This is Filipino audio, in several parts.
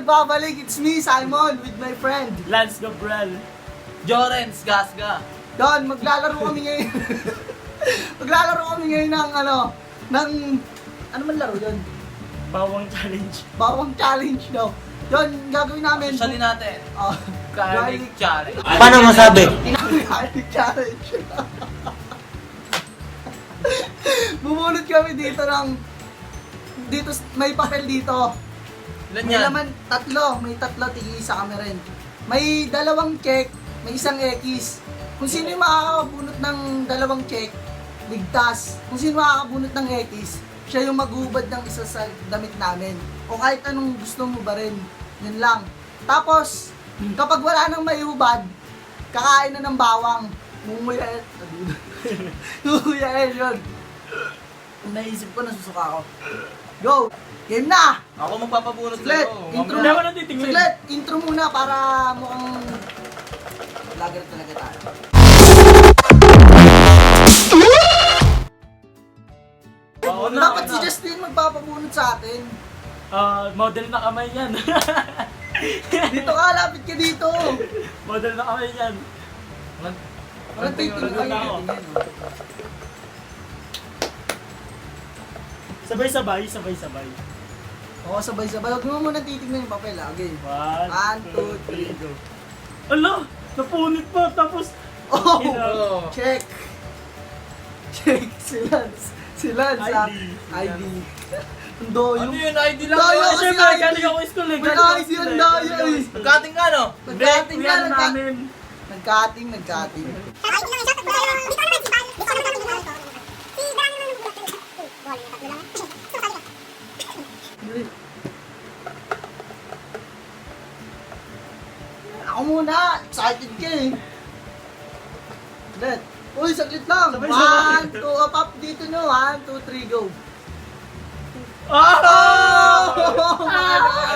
nagbabalik. It's me, Simon, with my friend Lance Gabriel. Jorens Gasga. Don, maglalaro kami ngayon. Maglalaro kami ngayon ng ano man laro yun? Bawang challenge. Bawang challenge daw. Don, gagawin namin. Sali natin. Oh, Garlic challenge. Paano masabi? Garlic challenge. Bubunot kami dito may papel dito. Ilan May yan? laman, may tatlo, tig-isa kami rin. May dalawang check, may isang X. Kung sino yung makakabunot ng dalawang check, ligtas. Kung sino makakabunot ng X, siya yung maghubad ng isa sa damit namin. O kahit anong gusto mo ba rin, yun lang. Tapos, kapag wala nang may hubad, kakain na ng bawang. Mumuyain. Mumuyain yun. Naisip ko, nasusuka ako. Go! Game na! Ako magpapabunot Saglit! sa'yo. Intro Hindi muna! ako natitingin. Saglit! Intro muna para mukhang vlogger talaga tayo. Oo na, Dapat oo si na. Justin magpapabunot sa atin. Model na kamay yan. Dito ka, lapit ka dito. Model na kamay yan. Walang titingin Wala na ako. Sabay-sabay. Oo, sabay-sabay. Huwag mo muna titignan yung papel, ha? Okay. 1, 2, 3, go. Ala! Napunit pa, tapos... Oh! Oh. Check! Check! Si Lance, ha? ID. ID. Ang doyo. Ano yun? ID lang Dayo yun. kasi Siyempre, ID. galing ako school eh. May ID ang dayo eh. Nagkating ka, no? Nagkating ka, Ano namin? Nagkating. Ako muna! Excited ka eh! Let. Uy, saglit lang! Sabay-sabay. 1, 2, up dito nyo! 1, 2, 3, go! Ah! Oh!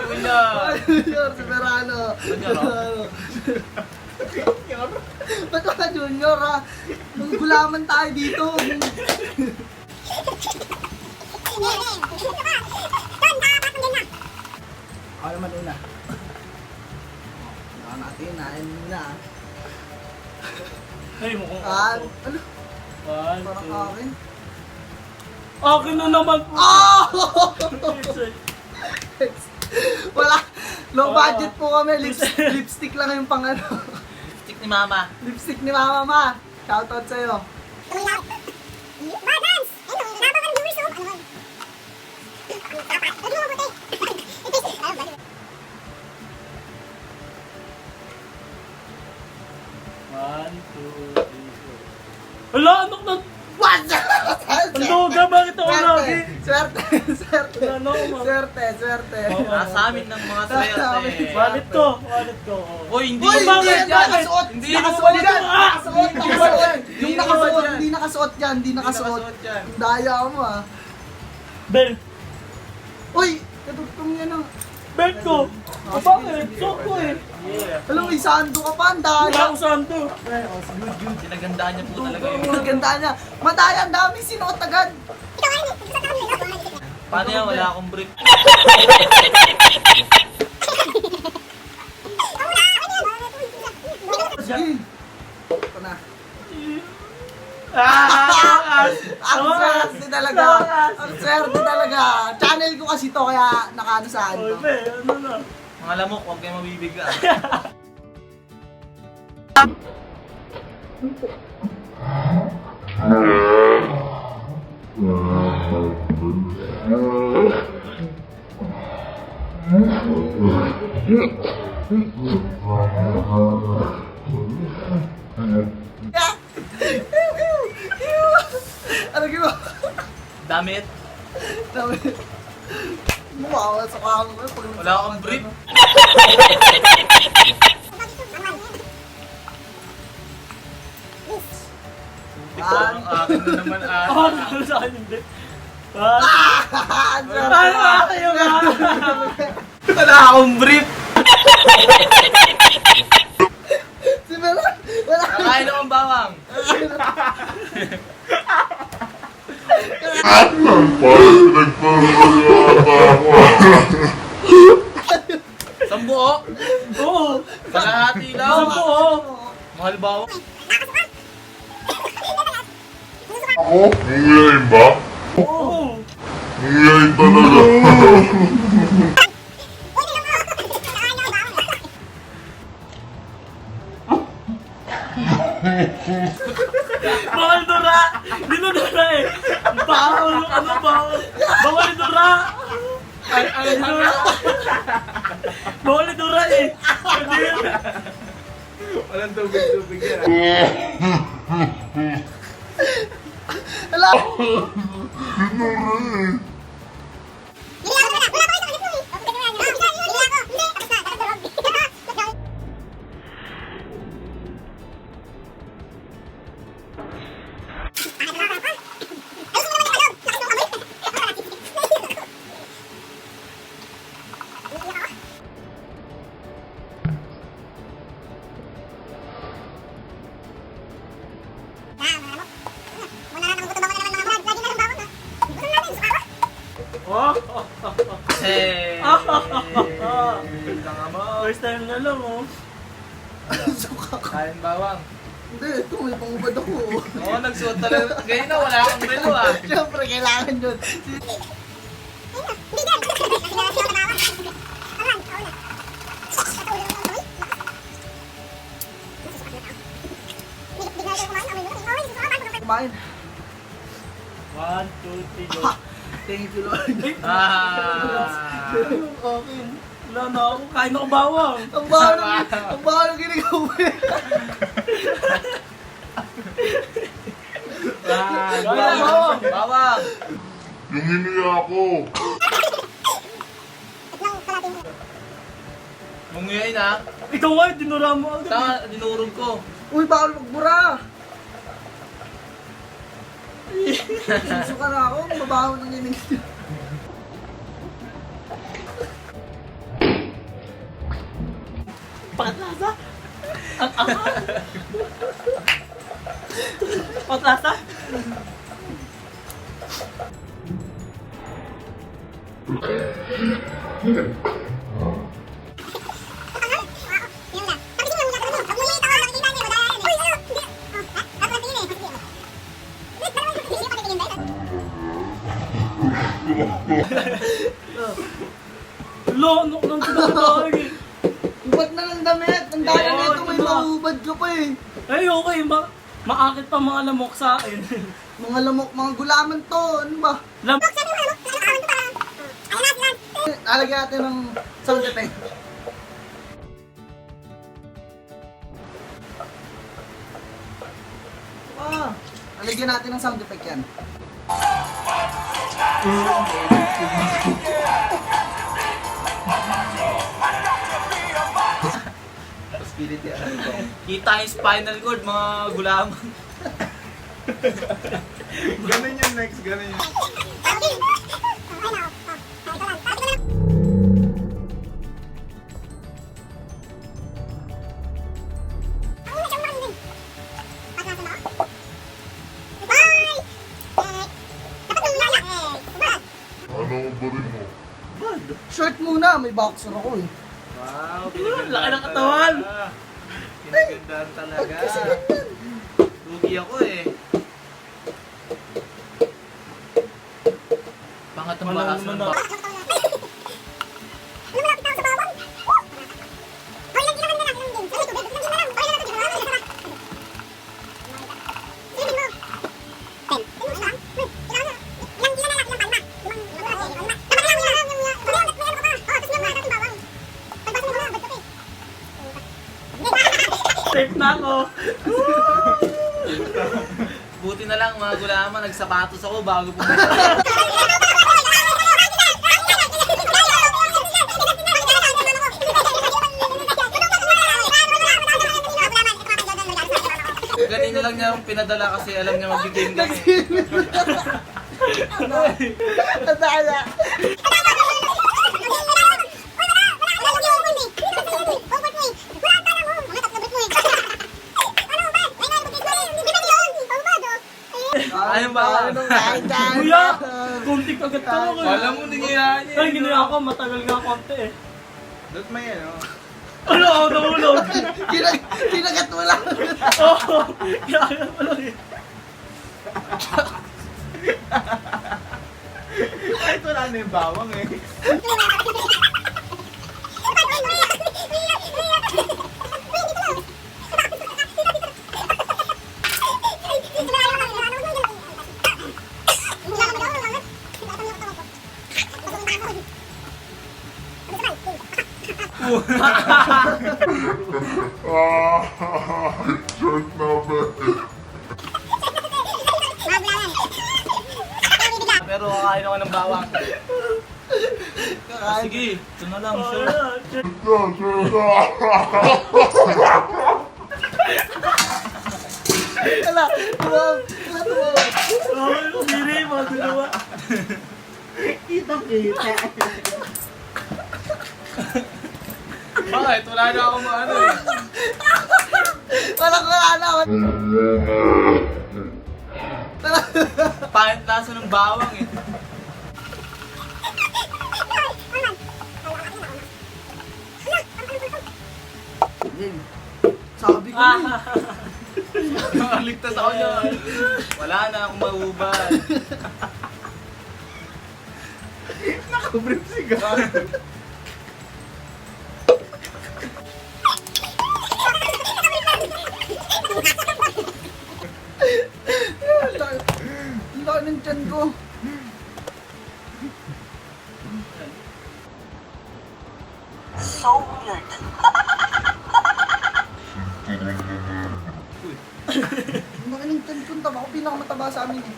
Junior. Junior, si Verano! Junior, Ba't wala Junior ha? Gulaman tayo dito! Ako naman una. Ako natin, nain muna. Ay, mukhang Ano? One, Parang two. akin. Akin na naman po. Oh! It's Wala. Low budget po kami. Lipstick lang yung pang ano. Stick ni Mama. Lipstick ni Mama Ma. Shoutout sa'yo. One, two, three, four. Hala, anak na... What? Ang duga, bakit ako lagi? Swerte. Ano, ma? Swerte. Oo. Nasa amin ng mga swerte. Wallet ko. Uy, hindi Uy, yung bakit hindi yan. nakasuot. Hindi Nakasuot yung yan. bakit. Nakasuot. Yung nakasuot. yan. Hindi nakasuot yan. Hindi nakasuot. nakasuot yan. Ang daya mo ah. Belt. Uy, katugtong yan ang... Belt ko. O bakit? Suot ko eh. Yeah. Alam mo, isando ka pa. Ang Wala daya. akong santo. Sinagandaan niya po talaga yun. Ang ganda niya. Madaya, ang dami sinuot agad. Paano yan? Wala akong brief. Sige. Ito na. Ang swerte talaga. Ang swerte talaga. Channel ko kasi to kaya nakaano saan Oy, to. be, ano na? Mga lamok, huwag kayo mabibigla. Ano ginawa? Damit. Dami. Mukha sa kamo ko. Wala akong brief. Parang akin na naman Oh, ano sa akin hindi. One. Ang swerte. Ano kayo ba? Wala akong brief. Si Meron. Wala. Kakain akong bawang. Mahal bawang. Ako? Nangyayari ba? Oo. Nangyayari talaga. Bawal Dora! Hindi na Dora eh! Bawal! Ano bawal? Bawal Dora! Ay, Dora! Bawal Dora eh! Hindi yun. Walang tubig-tubig yan. Ala! Oh! Hey! Tanga mo. First time na lang oh. Suka ka. Kain bawang. Hindi, ito may pangubad ako. Oo, nagsuot talaga. Ngayon na, wala kang relo ah. Siyempre, kailangan yun. Kumain. 1, 2, 3, go. Thank you, Lord. Ah. Okay. Wala na ako. Kain ako bawang. Ang baho ng ginagawa eh. Bawang! Bawang! Yung iniya ko. Munguyain ah. Ikaw nga, dinura mo agad. Tama, dinurog ko. Uy, bawal magbura. Susuka na ako, mabaho ng ginagawa. Patlasa? Ang angal. Patlasa? Lo, ano nang tinatawag eh. Ubad na ng damit. Ang dala Oo, nito, may diba? mahubad ka pa eh. Ay, okay. Maakit pa mga lamok sa akin. Mga lamok, mga gulaman to. Ano ba? Lamok? Nalagyan natin ng sound effect. Nalagyan natin ng sound effect yan. Kita yung spinal cord, mga gulaman. Ganun yung next, ganun yung... Ano ang barin mo? Short muna, may boxer ako eh. Wow, Laki ng katawan. Pinagandaan talaga. Lugi ako eh. Pangatang Wala bakas naman ng ako. Safe na ako. Buti na lang mga gulaman, nagsapatos ako bago pumunta. Ganito lang niya yung pinadala kasi alam niya magiging kami. Nadala. Ayun ba? Kuya, kunti kagat ako. Alam mo, nangyayari. Ay, ginawa ko. Matagal nga konti eh. Dot may ano? Ano ako nahulog? Kinagat mo lang. Oo, kaya mo lang eh. Kahit wala na yung bawang eh. Ah, short na ba? Pero kakain ako ng bawang. Kakain. Sige, ito na lang, Oh, sure. yeah. Wala. Wow. Oh, Diri, mga dalawa. Bakit? Wala na akong ano eh. Wala na. Pahit lasa ng bawang eh. Sabi ko eh. Ligtas ako niya. Wala na akong maubad. Nakabrief sigaw. Ang laki ng tiyan ko. Ang laki ng tiyan ko. Taba ko pinakamataba sa amin eh.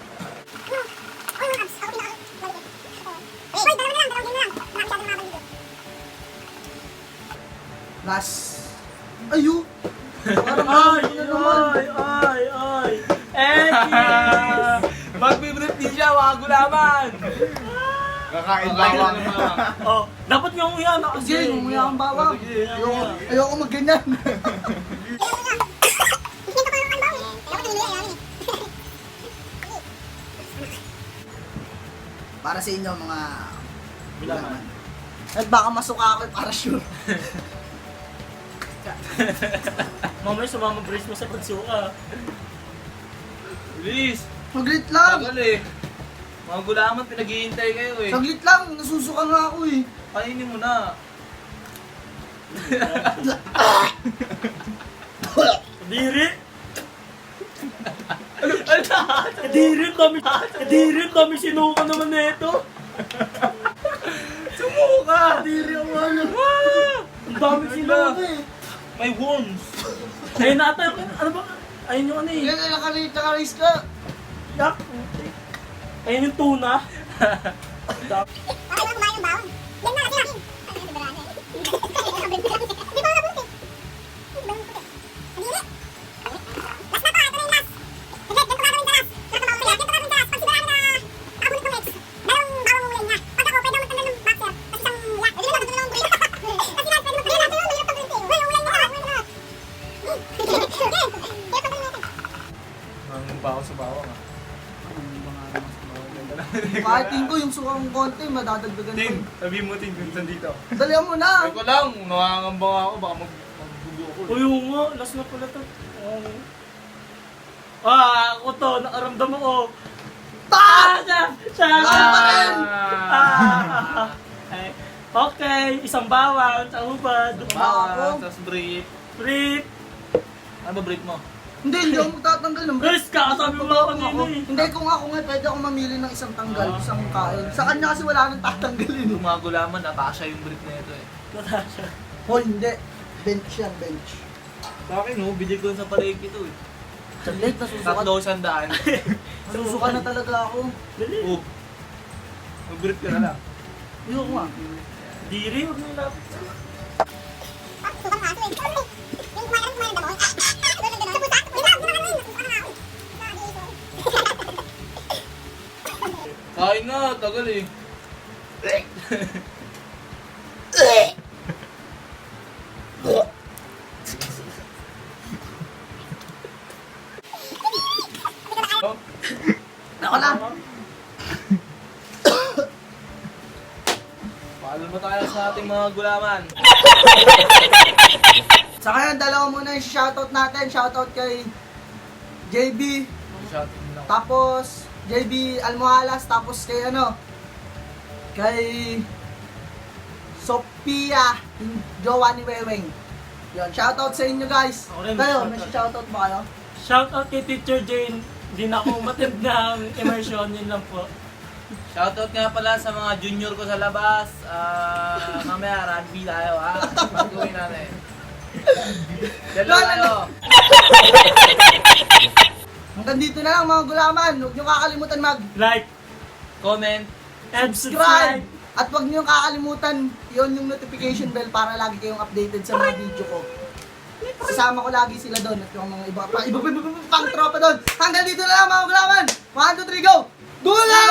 Last. Ayo! Parang Ay, ano naman. ay. Ekis! Magbibrief din siya, mga gulaman. Kakain Bawang. Oh, dapat nga umuya na kasi. Sige, umuya kang bawang. Ayoko magganyan. Para sa inyo mga Bilangan. At baka masuka ako para sure. Mamaya sumama brace mo sa pagsuka. Bilis. Saglit lang. Tagal eh. Mga gulaman, pinag-iintay kayo eh. Saglit lang. Nasusuka nga ako eh. Kainin mo na. Kadiri! Kadiri kami sinuka naman na ito. Sumuka! Kadiri ang ano. Ang dami sinuka eh. May worms. Ayun natin, ano ba? Ayun yung ano eh. Yan na nakaris ka. Yak. Ayun yung tuna. Ang baho sa bawang ah. Kahit tingin ko yung suka kong konti, madadagdagan Ting, ko. sabihin mo Ting, dun dito. Dalihan mo na. Ay ko lang, nangangambang ako, baka magbugo ako. O yung nga, last na pala to. Ako to, nakaramdam ako. Siya! Okay, isang bawang, sa hubad. Bawang, tapos brief. Brief. Ano ba brief mo? Hindi ako magtatanggal ng Guys, kakasabi mo ako kanina eh. Hindi, kung ako nga, pwede ako mamili ng isang tanggal, isang kain. Sa kanya kasi wala nang tatanggalin. Yung mga gulaman, natasha yung brief na ito eh. Natasha. Hoy, hindi. Bench yan, bench. Sa akin, oh, bili ko sa palengke ito eh. Saglit, nasusuka. 3,000. Nasusuka na talaga ako. Dali. Oh. Mag-brief ka na lang. Ayoko nga. Diri, huwag nang lapit. Kain nga, tagal eh. Ako na. Paalam mo tayo sa ating mga gulaman. Sa ngayon, dalawa muna yung shoutout natin. Shoutout kay JB, tapos JB Almohalas, tapos kay kay Sophia, yung jowa ni Weweng. Yun, shoutout sa inyo guys. Ako rin, Kayo, shoutout. may shoutout ba kayo? Shoutout kay Teacher Jane. Hindi na ako umatid ng immersion, yun lang po. Shoutout nga pala sa mga junior ko sa labas. Mamaya, rugby tayo ha. Pag-uwi natin. Dalo tayo. Hanggang dito na lang mga gulaman. Huwag niyo kakalimutan Like Comment. and mag-subscribe. subscribe. At huwag niyo kakalimutan yun yung notification bell para lagi kayong updated sa mga video ko. Sasama ko lagi sila doon at yung mga iba pang tropa doon. Hanggang dito na lang mga gulaman. 1, 2, 3, go! Gula!